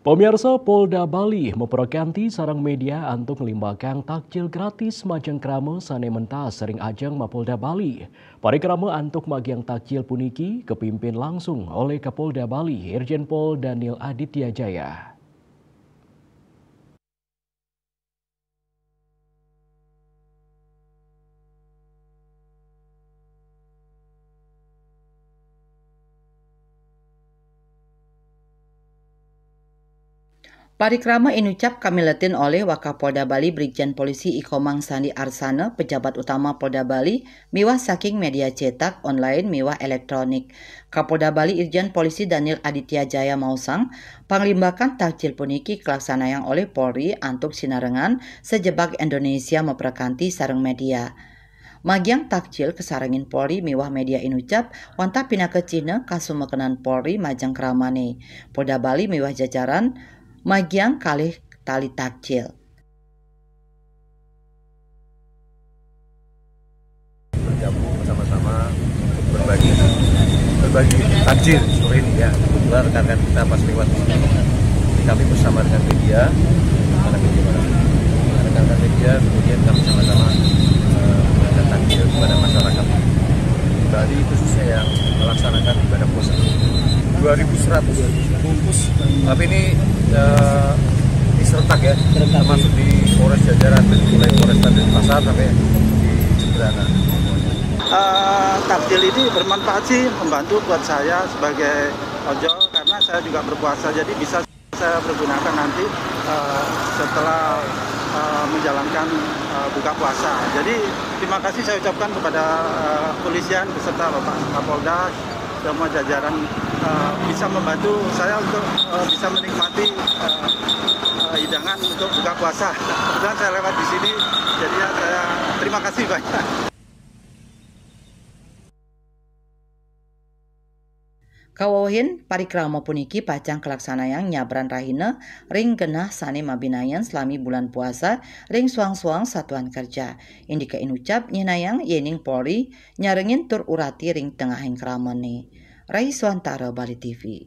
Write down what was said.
Pemirsa, Polda Bali memperganti sarang media untuk melimbahkan takjil gratis majang krama sane mentas sering ajang Mapolda Bali. Parikrama untuk magiang takjil puniki kepimpin langsung oleh Kapolda Bali Irjen Pol Daniel Aditya Jaya. Parikrama inucap kamiletin oleh Wakapolda Bali Brigjen Polisi Ikomang Sandi Arsana, pejabat utama Polda Bali, miwah saking media cetak, online, miwah elektronik. Kapolda Bali Irjen Polisi Daniel Aditya Jaya Mausang, panglimbakan takjil puniki kelaksanaan oleh Polri antuk sinarengan sejebak Indonesia memperkanti sareng media. Magiang takjil kesarangin Polri miwah media inucap wanta pina ke Cina kasumekenan Polri majang keramane. Polda Bali miwah jajaran magiang kalih tali takjil. Bergabung bersama-sama untuk berbagi takjil sore ini ya. Kebetulan rekan-rekan kita pas lewat di sini, kami bersama dengan media, rekan-rekan media, kemudian kami sama-sama memberikan takjil kepada masyarakat Bali khususnya yang melaksanakan ibadah puasa 2.100 bungkus. Tapi ini diserentak ya, termasuk di Polres Jajaran, mulai Polres Pasar sampai di Jemberana. Takjil ini bermanfaat sih, membantu buat saya sebagai ojol karena saya juga berpuasa, jadi bisa saya pergunakan nanti setelah menjalankan buka puasa. Jadi terima kasih saya ucapkan kepada polisian beserta Bapak Kapolda, semua jajaran bisa membantu saya untuk bisa menikmati hidangan untuk buka puasa. Kebetulan saya lewat di sini, jadi saya terima kasih banyak. Kawahin parikrama puniki pacang kelaksanaan nyabran rahina ring genah sane mabinayan selami bulan puasa ring suang-suang satuan kerja. Indika inucap nyenayang yening Polri nyarengin tur urati ring tengahing kramane. Rai Swantara Bali TV.